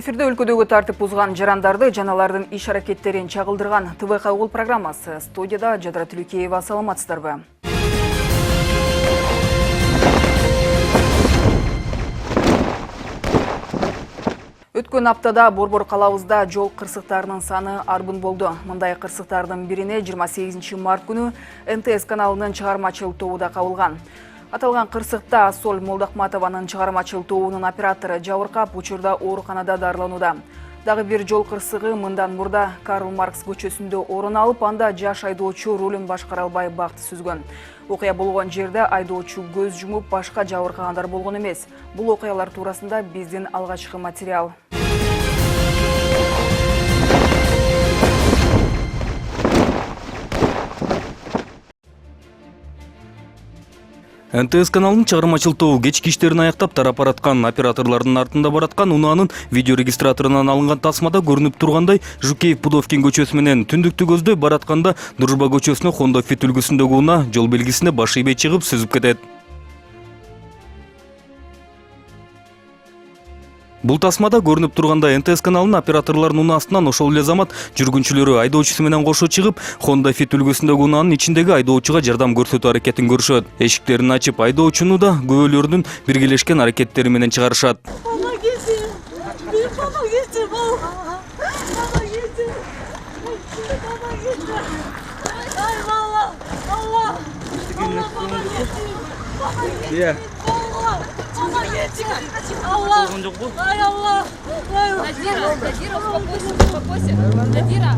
Эфирде өлкөдөгү тартип бузган жарандарды жана алардын иш аракеттерин чагылдырган ТВК Угул программасы. Студияда Жадыра Түлүкеева, саламатсыздарбы? Өткөн аптада Борбор калабызда жол кырсыктарынын саны арбын болду. Мындай кырсыктардын бирине 28 март күнү НТС каналынын чыгармачыл тобу да кабылган. Аталган кырсыкта Асол Молдахматованын чыгармачыл тобунун оператору жабыркап, учурда ооруканада дарыланууда. Дагы бир жол кырсыгы мындан мурда Карл Маркс көчөсүндө орун алып, анда жаш айдоочу рулун башкара албай бакты сүзгөн. Окуя болгон жерде айдоочу көз жумуп, башка жабыркагандар болгон эмес. Бул окуялар туурасында биздин алгачкы материал. НТС каналынын чыгармачыл тобу кечки иштерин аяктап тарап бараткан операторлордун артында бараткан унаанын видеорегистраторунан алынган тасмада көрүнүп тургандай Жукеев Пудовкин көчөсү менен түндүктү көздөй баратканда Дружба көчөсүнө Honda Fit үлгүсүндөгү унаа жол белгисине баш ийбей чыгып сүзүп кетет. Бул тасмада көрүнүп тургандай НТС каналынын операторлорунун унаасынан ошол эле замат жүргүнчүлөрү айдоочусу менен кошо чыгып, Honda Fit үлгүсүндөгү унаанын ичиндеги айдоочуга жардам көрсөтүү аракетин көрүшөт. Эшиктерин ачып, айдоочуну да күбөлөрдүн биргелешкен аракеттери менен чыгарышат. Алла! Ай, Алла! Надира, успокойся. Надира,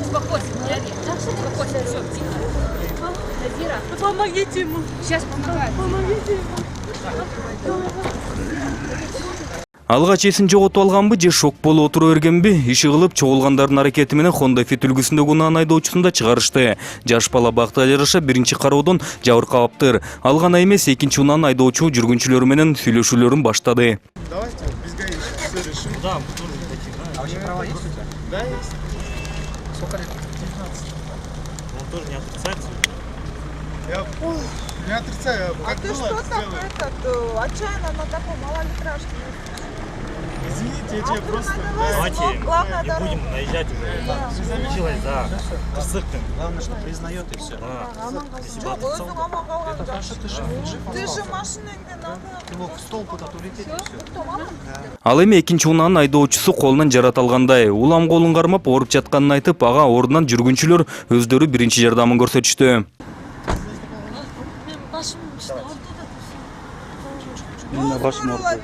успокойся. Успокойся, все, тихо. Надира. Помогите ему. Сейчас помогаю. Помогите ему. Алгач эсин жоготуп алганбы же шок болуп отура бергенби, иши кылып чогулгандардын аракети менен Honda Fit үлгүсүндөгү унаанын айдоочусун да чыгарышты. Жаш бала бакта жараша биринчи кароодон жабыркабаптыр. Ал гана эмес, экинчи унаанын айдоочу жүргүнчүлөрү менен сүйлөшүүлөрүн баштады. Давайте, безгай решим. Да, мы тоже не хотим. А вообще права есть у тебя? Да, есть. Сколько лет? 19. Он тоже не отрицается? Я не отрицаю. А ты что так отчаянно на таком малолитражке? Извините, я тебе просто... Давайте, не будем наезжать уже. Случилось, да. Главное, что признает и все. Это хорошо, ты жив. Ты же машина где надо. Ты мог в стол куда-то улететь и все. Ал эми экинчи унаанын айдоочусу колунан жарат алгандай. Улам колун кармап ооруп жатканын айтып, ага ордунан жүргүнчүлөр өздөрү биринчи жардамын көрсөтүштү. Башым ауырды.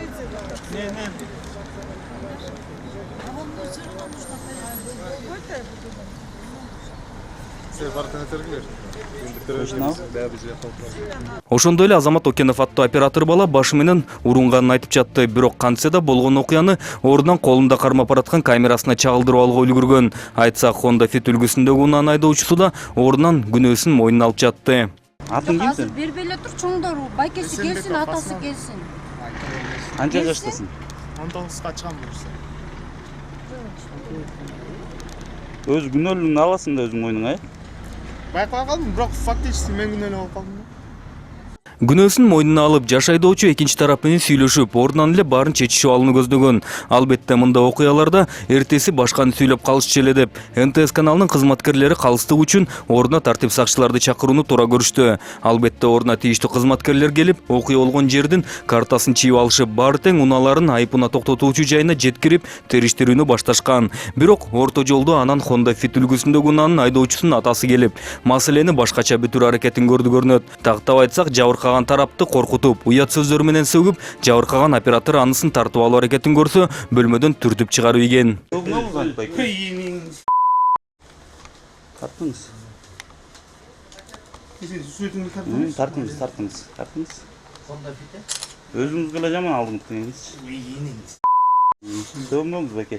Ошондой эле Азамат Окенов аттуу оператор бала башы менен урунганын айтып жатты. Бирок кантсе да болгон окуяны ордунан колунда кармап бараткан камерасына чагылдырып алууга үлгүргөн. Айтсак, Honda Fit үлгүсүндөгү унаанын айдоочусу да ордунан күнөөсүн мойнуна алып жатты. Атын ким сен? Бербейле тур, чоңдор, байкеси келсин, атасы келсин. Канча жаштасың? 19-га чыгам буюрса. Өз күнөөлүгүн аласың да өзүң мойнуңа, Байкабай калдым, бирок фактически мен күнөөнү алып калдым. Күнөөсүн мойнуна алып, жаш айдоочу экинчи тарап менен сүйлөшүп, ордунан эле баарын чечишип алууну көздөгөн. Албетте мындай окуяларда эртеси башканы сүйлөп калышчу эле деп, НТС каналынын кызматкерлери калыстык үчүн ордуна тартип сакчыларды чакырууну туура көрүштү. Албетте ордуна тийиштүү кызматкерлер келип, окуя болгон жердин картасын чийип алышып, баары тең унааларын айыпына токтотуучу жайына жеткирип, териштирүүнү башташкан. Бирок орто жолдо анан Honda Fit үлгүсүндөгү унаанын айдоочусунун атасы келип, маселени башкача бүтүрүү аракетин көрдү көрүнөт. Тактап айтсак, жабыркаган тарапты коркутуп, уят сөздөр менен сөгүп, жабыркаган оператор анысын тартып алуу аракетин көрсө, бөлмөдөн түртүп чыгарып ийген. Тартыңыз. Тартыңыз. Өзүңүз гана жаман алдыңыз. Сөөмөңүз баке.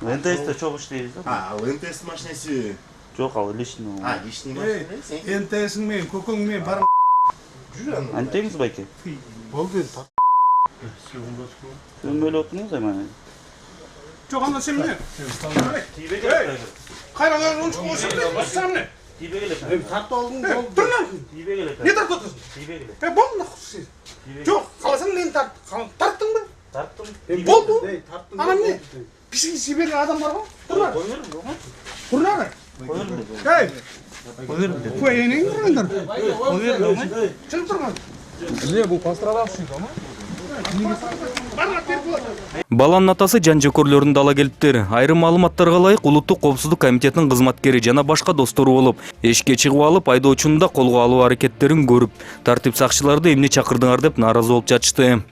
НТС'те çok işleyiz. НТС машинасы. Жоқ, ал личный. Личный машина. НТС'ің мен, көкің мен, бар. Антеңіз байке? Болды. Böyle oturmuyoruz ama. Çok anda sen ne? Kayranlar onu çıkmışsın da sen ne? Tarttı oldun. Dur lan. Ne tarttın? Bol siz. Çok kalasın ne tarttın mı? Tarttım. Boldu. Anam ne? Pisi Sibirli adamlar var. Durlar. Durlar. Hey. Koyayım durlar. Çık durma. Ne bu pastrada suydu ama? Баланын атасы жан жокөрлөрүн дала келиптир. Айрым маалыматтарга ылайык Улуттук коопсуздук комитетинин кызматкери жана башка достору болуп, эшикке чыгып алып, айдоочуну да колго алуу аракеттерин көрүп, тартип сакчыларды эмне чакырдыңар деп нааразы болуп жатышты.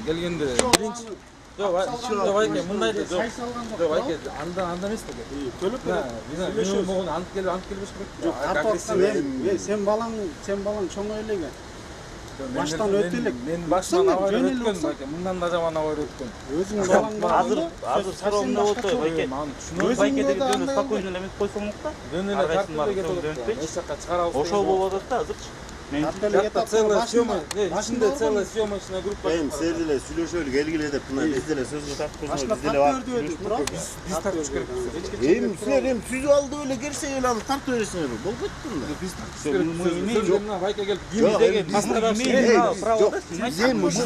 Gelgende birinci Yok ayke mınday da yok ayke andan emas da. Kölüp biz bugün ant kelbes керек. Sen balan çoğun öylege. Baştan ötülük. Men baştan avay ötken ayke. Mындан да жаман авай ötken. Özün balan var. Hazır sıramda oldu bayke. Bayke de dönüp спокойно элемент койсоң да. Dönüne tartып кетет. Эч жакка чыгарабыз. Ошол болуп атат да азыр. Это целая съемочная группа. Сіздерде сүйлөшөлү келгиле деп мына биздере сөзгө тартпайсыңар, биздере бар. Биз тартыш керек. Силер сүзүп алды эле келсе эле аны тартып бересиңер. Болбойт да. Биз тартыш керек. Байка келип кимдеги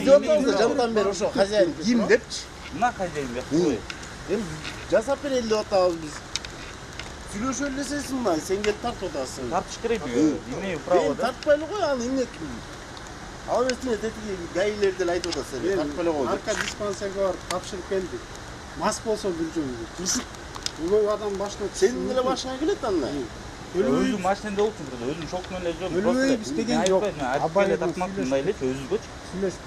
Сиздер жандан бери ошо хозяин ким депчи. Мына хозяин деп кой. Эми жасап берели деп атабыз биз. Сүйлөшөлү десесиң мына сен келип тартып атасың. Тартыш керек. Имею право да. Тартпайлы кой аны эмне ким? Ал эместине тетиги гаилер деле айтып атасың. Тартпайлы кой. Арка диспансерге барып тапшырып келдик. Мас болсо жүргөнбү. Кырсык улуу адам башына Сенин деле башыңа келет анда. Өзү машинада болчу бирде, өзүнүн шокун эле жок. Өлбөй биз деген жок. Абайле тартмак мындай элечи өзүбөчү.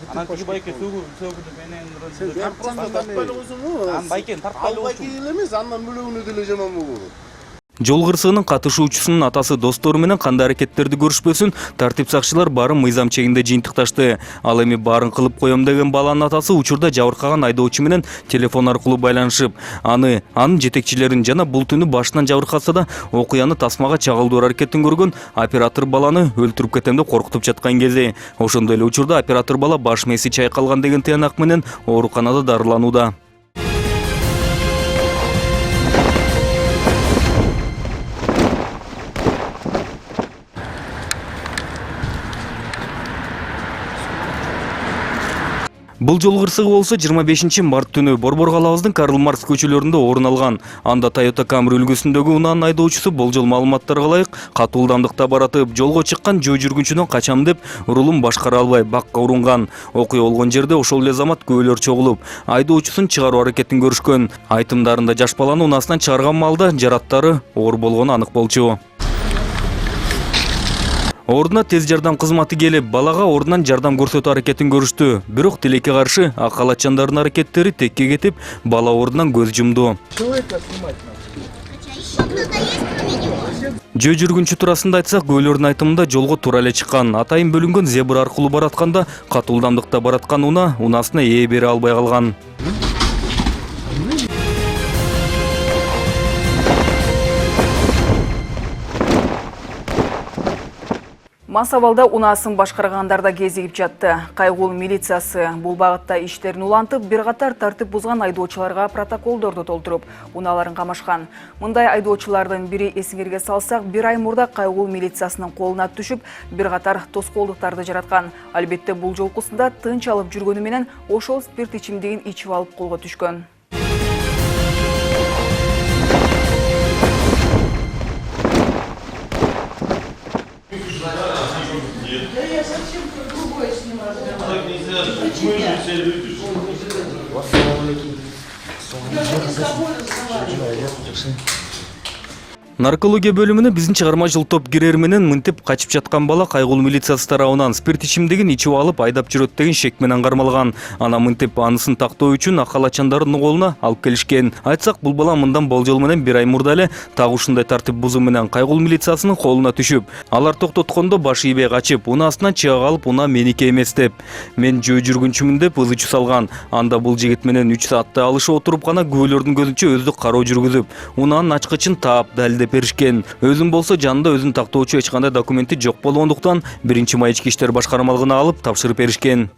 Анан тиги байке сөгүп менен Сен тартпайлы койсоң, Ан байкени тартпайлы байке эле эмес, андан бөлөгүнө деле жаман болот. Жол кырсыгынын катышуучусунун атасы достору менен кандай аракеттерди көрүшпөсүн тартип сакчылар баарын мыйзам чегинде жыйынтыкташты. Ал эми баарын кылып коем деген баланын атасы учурда жабыркаган айдоочу менен телефон аркылуу байланышып, анын жетекчилерин жана бул түнү башынан жабыркаса да окуяны тасмага чагылдыруу аракетин көргөн оператор баланы өлтүрүп кетем деп коркутуп жаткан кези. Ошондой эле учурда оператор бала баш мээси чайкалган деген тыянак менен ооруканада дарыланууда. Бул жол кырсыгы болсо 25 март түнү Борбор калабыздын Карл Маркс көчөлөрүндө орун алган. Анда Toyota Camry үлгүсүндөгү унаанын айдоочусу болжол маалыматтарга ылайык катуу ылдамдыкта баратып, жолго чыккан жөө жүргүнчүдөн качам деп рулун башкара албай бакка урунган. Окуя болгон жерде ошол эле замат күбөлөр чогулуп, айдоочусун чыгаруу аракетин көрүшкөн. Айтымдарында жаш баланы унаасынан чыгарган маалда жараттары оор болгону анык болчу. Ордуна тез жардам кызматы келип, балага ордунан жардам көрсөтүү аракетин көрүштү. Бирок тилекке каршы ак халатчандардын аракеттери текке кетип, бала ордунан көз жумду. Жөө жүргүнчү туурасында айтсак, күбөлөрдүн айтымында жолго туура эле чыккан. Атайын бөлүнгөн зебра аркылуу баратканда катуу ылдамдыкта бараткан унаасына ээ бере албай калган. Масабалда унаасын башкаргандар да кезигип жатты. Кайгул милициясы бул багытта иштерин улантып, бир катар тартип бузган айдоочуларга протоколдорду толтуруп, унааларын камашкан. Мындай айдоочулардын бири эсиңерге салсак, 1 ай мурда кайгул милициясынын колуна түшүп, бир катар тоскоолдуктарды жараткан. Албетте бул жолкусунда тынч алып жүргөнү менен ошол спирт ичимдигин ичип алып колго түшкөн. Наркология бөлүмүнө биздин чыгармачыл топ кирер менен мынтип качып жаткан бала кайгул милициясы тарабынан спирт ичимдигин ичип алып айдап жүрөт деген шек менен кармалган. Ана мынтип анысын тактоо үчүн ак халатчандардын колуна алып келишкен. Айтсак, бул бала мындан болжол менен 1 ай мурда эле так ушундай тартип бузуу менен кайгул милициясынын колуна түшүп, алар токтоткондо баш ийбей качып, унаасынан чыга калып, унаа меники эмес деп, мен жөө жүргүнчүмүн деп ызычу салган. Анда бул жигит менен 3 сааттай алышып отуруп гана күбөлөрдүн көзүнчө өздүк кароо жүргүзүп, унаанын ачкычын таап далдеп каттап беришкен. Өзүм болсо жанында өзүн тактоочу эч кандай документи жок болгондуктан 1-май ички иштер башкармалыгына алып тапшырып беришкен.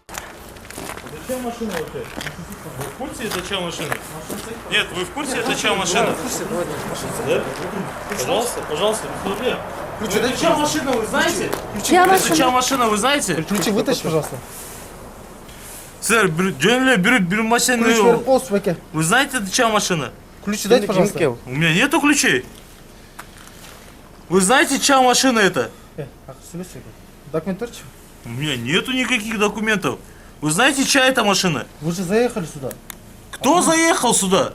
Зачем машина вообще? Вы в курсе, зачем машина? Нет, вы в курсе, зачем машина? Да? Пожалуйста, пожалуйста, зачем машина, вы знаете? Зачем машина, вы знаете? Ключи вытащи, пожалуйста. Сэр, беру машину. Ключ верх полностью выкинь. Вы знаете, зачем машина? Ключи дайте, пожалуйста. У меня нету ключей. Вы знаете, чья машина это? Документы? У меня нету никаких документов. Вы знаете, чья это машина? Вы же заехали сюда. Кто заехал сюда?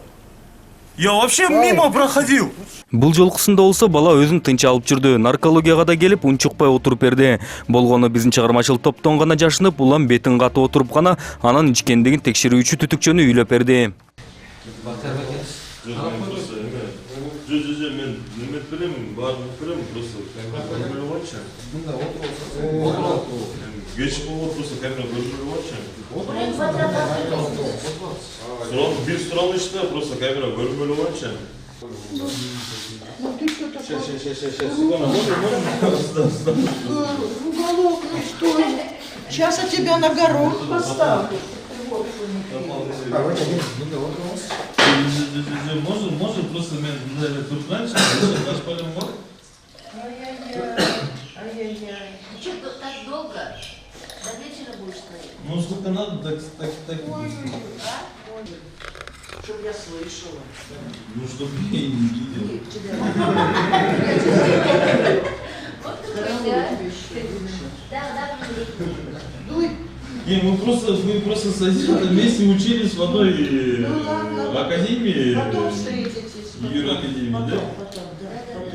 Я вообще мимо проходил. Бул жолкусунда болсо бала өзүн тынч алып жүрдү. Наркологияга да келип унчукпай отуруп берди. Болгону биздин чыгармачыл топтон гана жашынып, улам бетин катып отуруп гана анан ичкендигин текшерүүчү түтүкчөнү үйлөп берди. Bir sıralı işte просто камера görmüyor. Уголок, ну что? Сейчас я тебя на горох поставлю. Можно просто тут раньше наш пойдем вот. Ай-яй-яй. Че так долго? До вечера будешь стоять? Ну сколько надо, так. Чтоб я слышала. Ну чтобы я не видел. Вот такой, да. Да, Не, мы просто с вместе учились в одной академии. Потом встретитесь. Юракадемии, да? Потом, да.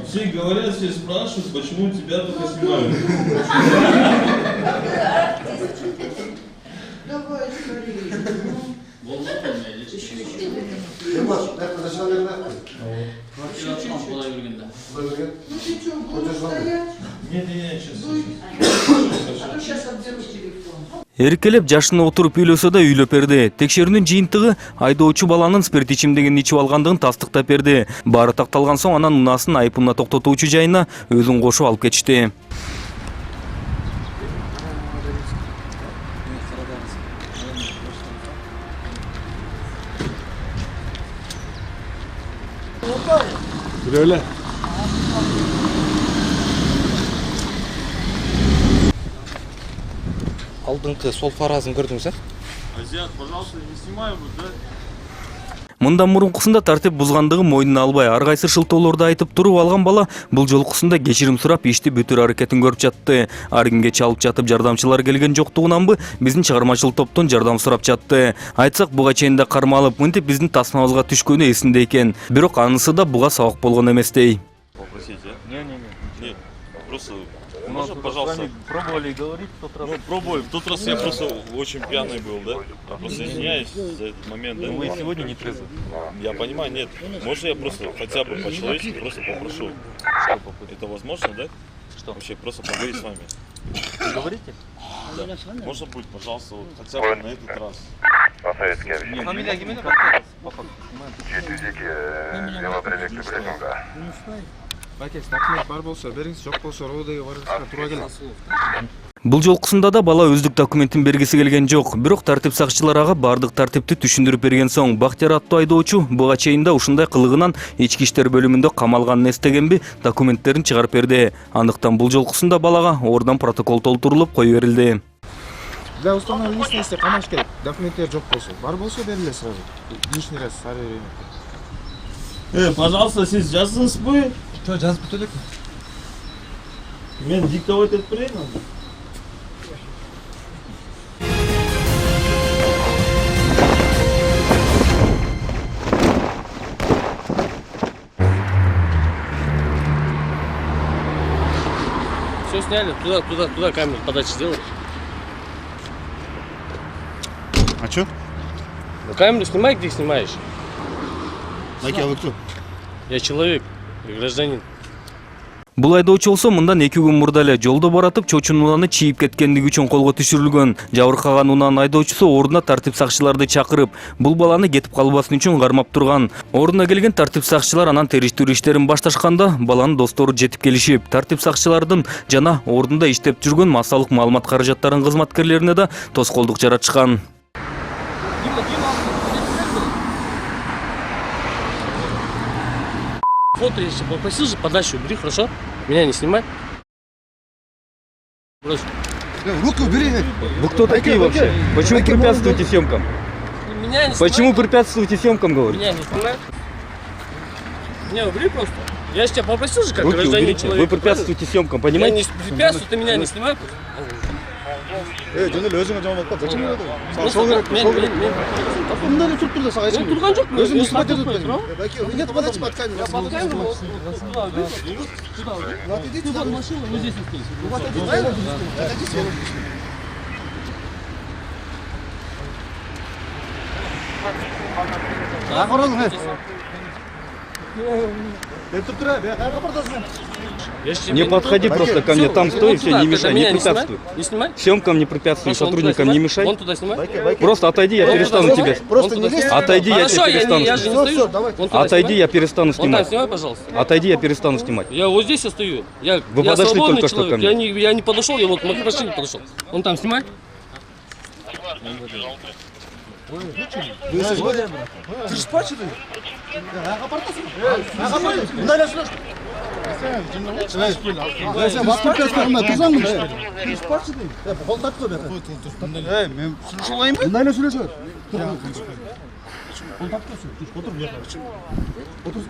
Все говорят, все спрашивают, почему тебя только снимают. Давай, скорее. Ну ты что, будешь стоять? Нет, сейчас. А то сейчас отберу телефон. Эркелеп жашына отуруп үйлөсө да үйлөп берди. Текшерүүнүн жыйынтыгы айдоочу баланын спирт ичимдигин ичип алгандыгын тастыктап берди. Баары такталган соң анан унаасын айыппунда токтотуучу жайына өзүн кошуп алып кетишти. Böyle. Алдыңғы сол фаразын көрдіңіз, ә? Азиат, пожалуйста, не снимай его, да? Мындан мурункусунда тартип бузгандыгын мойнуна албай, ар кайсы шылтоолорду айтып туруп алган бала бул жолкусунда кечирим сурап ишти бүтүр аракетин көрүп жатты. Ар кимге чалып жатып жардамчылар келген жоктугунанбы биздин чыгармачыл топтон жардам сурап жатты. Айтсак буга чейин да кармалып, мынтип биздин тасмабызга түшкөнү эсинде экен. Бирок анысы да буга сабак болгон эместей. Попросите, а? Нет, просто... Можно, пожалуйста? Пробовали говорить в тот раз? Ну, пробуем. В тот раз я просто очень пьяный был, да? Просто извиняюсь за этот момент, да? Вы сегодня не трезвы. Я понимаю, нет. Может, я просто хотя бы по-человечески просто попрошу. Это возможно, да? Что? Вообще просто поговорить с вами. Вы говорите? Да. Можно будет, пожалуйста, вот хотя бы на этот раз. Фамилия ким еді? По факту. Байкес, документ бар болса, беріңіз, жоқ болса, родыға барыңызға тура келеді. Бул жолкусунда да бала өздүк документин бергиси келген жок. Бирок тартип сакчылар ага бардык тартипти түшүндүрүп берген соң, Бактияр аттуу айдоочу буга чейин да ушундай кылыгынан ички иштер бөлүмүндө камалганын эстегенби документтерин чыгарып берди. Андыктан бул жолкусунда балага ордон протокол толтурулуп кое берилди. Для установления личности камаш керек. Документтер жоқ болса. Бар болса беріле сразу. Лишний раз сары Пожалуйста, сіз жаздыңыз бе? Что, жазып бүтелек? Мен диктовать етіп берейін. Все сняли, туда камеру подачи сделай. А что? Ну камеру снимай, где снимаешь. Майки, а вы кто? Я человек, гражданин. Бул айдоочу болсо мындан 2 күн мурда эле жолдо баратып чочун унааны чийип кеткендиги үчүн колго түшүрүлгөн. Жабыркаган унаанын айдоочусу ордуна тартип сакчыларды чакырып, бул баланы кетип калбасын үчүн кармап турган. Ордуна келген тартип сакчылар анан териштирүү иштерин башташканда баланын достору жетип келишип, тартип сакчылардын жана ордунда иштеп жүргөн массалык маалымат каражаттарынын кызматкерлерине да тоскоолдук жаратышкан. Фото, если попросил же, подачу убери, хорошо? Меня не снимай. Брось. Руку убери. Вы кто такие вообще? Почему препятствуете съемкам? Меня не снимай. Почему препятствуете съемкам, говорю? Меня не снимай. Меня убери просто. Я же тебя попросил же, как Руки гражданин уберите. человека. Вы препятствуете съемкам, Я понимаете? не препятствую, ты меня не снимай. Жөнел өзүңө жаман болуп зачем Мен мындай туруп турду сага эчким. турган жокмун. Өзүң снимать этип турам. Нет, подачи под камеру. Туда машина, вот здесь стоит. Не подходи просто ко мне, там стой, все, не мешай, не препятствуй. Не снимай. Съемкам не препятствуй, сотрудникам не мешай. Вон туда снимай. Просто отойди, я перестану тебя. Просто не лезь. Отойди, я Хорошо, тебя перестану я же не снимать. стою. Вон туда Отойди, снимай. я перестану Вон там снимать. снимай, пожалуйста. Отойди, я перестану снимать. Я вот здесь я стою. Я подошли свободный только что человек. ко мне. Я не подошел, я вот к машине подошел. Вон там снимай. Ты же спачили? Мындай эле Сен воспрепятствованный турсаңбы? Ты спачили? Кол тартып бер. Мен сүйлөшө алайынбы? Мындай эле сүйлөшөт. Кол тартып отур бер. Отур.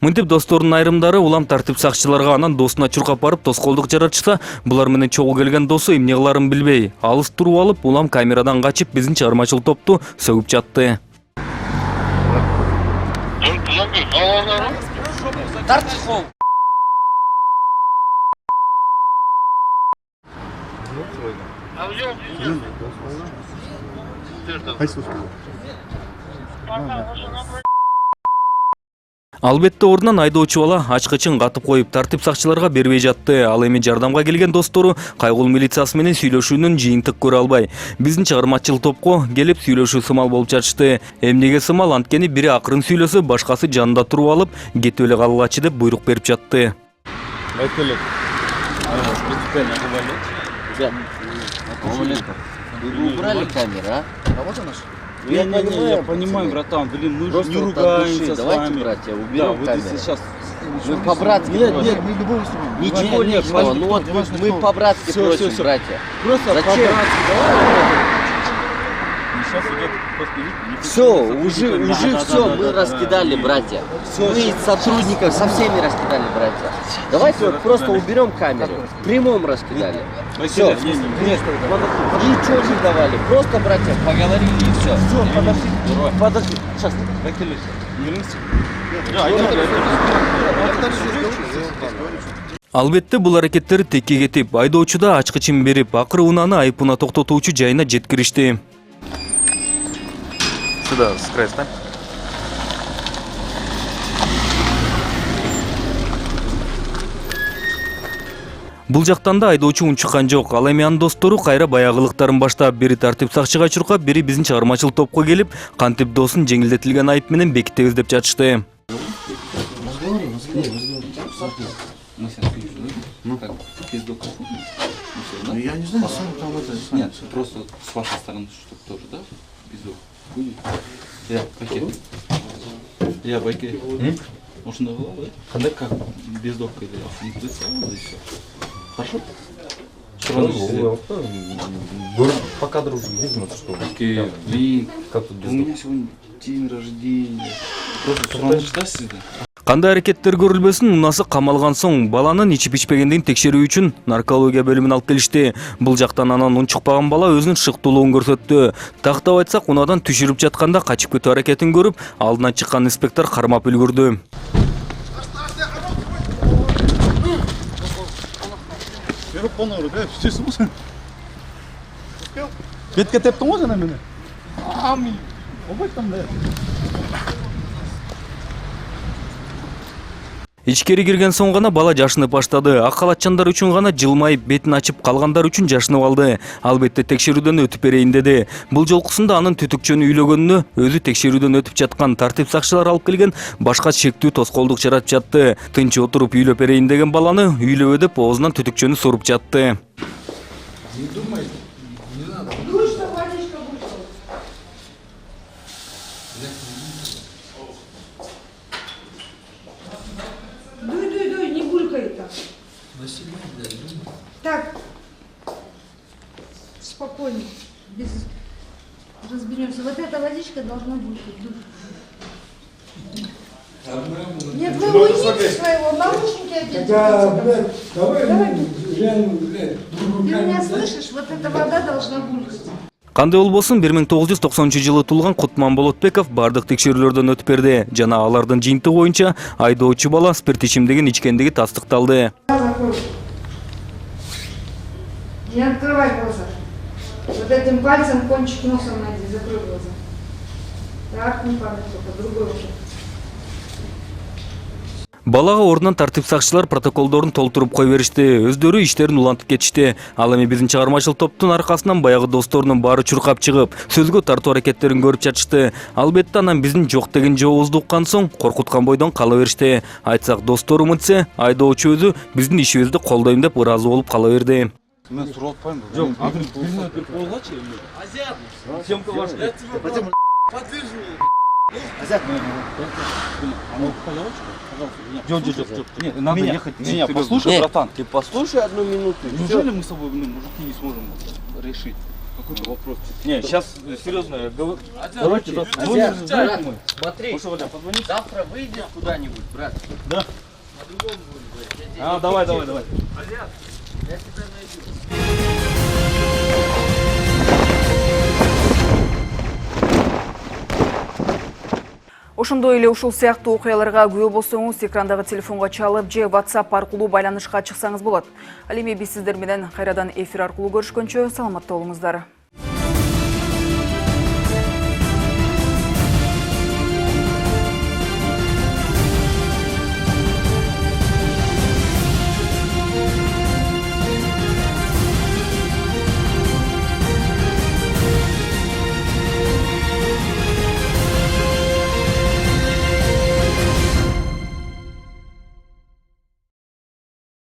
Мынтип досторунун айрымдары улам тартип сакчыларга анан досуна чуркап барып тоскоолдук жаратышса, булар менен чогуу келген досу эмне кыларын билбей, алыс туруп алып, улам камерадан качып биздин чыгармачыл топту сөгүп жатты. Албетте ордунан айдоочу бала ачкычын катып коюп тартип сакчыларга бербей жатты. Ал эми жардамга келген достору кайгыл милициясы менен сүйлөшүүнүн жыйынтык көрө албай, биздин чыгармачыл топко келип сүйлөшүү сымал болуп жатышты. Эмнеге сымал, анткени бири акырын сүйлөсө, башкасы жанында туруп алып, кетип эле калгылачы деп буйрук берип жатты. Вы убрали камеру, а? Я понимаю, братан, блин, мы же не ругаемся с вами. Давайте, братья, уберем камеру. Сейчас... Мы по-братски Нет, просим. нет, мы в любом случае. Ничего личного, ну вот мы по-братски просим, братья. Просто Зачем? по-братски, сейчас идет просто... Все, уже все, мы раскидали, братья. Мы сотрудников со всеми раскидали, братья. Давайте вот просто уберем камеру. В прямом раскидали. Все. Ничего не давали. Просто, братья, поговорили и все. Все, подожди. Подожди. Сейчас. Албетте бул аракеттер текке кетип, айдоочу да ачкычын берип, акыры унааны айыпына токтотуучу жайына жеткиришти. Сюда, с края стань. Бул жактан да айдоочу унчуккан жок. Ал эми анын достору кайра баягылыктарын баштап, бири тартип сакчыга чуркап, бири биздин чыгармачыл топко келип, кантип досун жеңилдетилген айып менен бекитебиз деп жатышты. Я не знаю, сам там это... Нет, просто с вашей стороны, чтобы тоже, да? Пиздок. Будет? Я пакет. Я пакет. Ушундай болобу, да? Кандай как бездокка или интуиция, и все. Хорошо? Пока дружим, видно, что... Блин, как тут у меня сегодня день рождения. Просто суранышта сизде. Кандай аракеттер көрүлбөсүн, унасы камалган соң баланын ичип ичпегендигин текшерүү үчүн наркология бөлүмүнө алып келишти. Бул жактан анан унчукпаган бала өзүнүн шыктуулугун көрсөттү. Тактап айтсак, унадан түшүрүп жатканда качып кетүү аракетин көрүп, алдынан чыккан инспектор кармап үлгүрдү. Бетке тептің ғой жана мені? Ичкери кирген соң гана бала жашынып баштады. Ак халатчандар үчүн гана жылмайып бетин ачып, калгандар үчүн жашынып алды. Албетте текшерүүдөн өтүп берейин деди. Бул жолкусунда анын түтүкчөнү үйлөгөнүнө өзү текшерүүдөн өтүп жаткан тартип сакчылары алып келген башка чектүү тоскоолдук жаратып жатты. Тынч отуруп үйлөп берейин деген баланы үйлөбө деп оозунан түтүкчөнү соруп жатты. Дуй, не булькай так. Так, спокойно, разберемся. Вот эта водичка должна булькать. Нет, вы уйдите своего, наушники оденьте. Давай. Ты меня слышишь? Вот эта вода должна булькать. Кандай болбосун 1990-жылы туулган Кутман Болотбеков бардык текшерүүлөрдөн өтүп берди. Жана алардын жыйынтыгы боюнча айдоочу бала спирт ичимдигин ичкендиги тастыкталды. Не открывай глаза. Вот этим пальцем кончик носа найди, закрой глаза. Так, не падай только, другой руку. Балага ордунан тартип сакчылар протоколдорун толтуруп кой беришти. Өздөрү иштерин улантып кетишти. Ал эми биздин чыгармачыл топтун аркасынан баягы досторунун баары чуркап чыгып, сөзгө тартуу аракеттерин көрүп жатышты. Албетте анан биздин жок деген жообузду уккан соң коркуткан бойдон кала беришти. Айтсак, достору мынтсе, айдоочу өзү биздин ишибизди колдойм деп ыраазы болуп кала берди. Мен сурап атпаймын. Жок, бир болгачы эми. Азиат. Съемка важна. Азиат. Жок. Нет, надо ехать. Меня послушай, братан. Ты послушай одну минуту. Неужели мы с тобой, мужики, не сможем решить какой-то вопрос? Не, сейчас серьезно, я говорю. Давайте, брат, смотри, завтра выйдешь куда-нибудь, брат. Да. По-другому будем говорить. Давай. Я тебя найду. Ошондой эле ушул сыяктуу окуяларга күбө болсоңуз, экрандагы телефонго чалып же WhatsApp аркылуу байланышка чыксаңыз болот. Ал эми биз сиздер менен кайрадан эфир аркылуу көрүшкөнчө саламатта болуңуздар.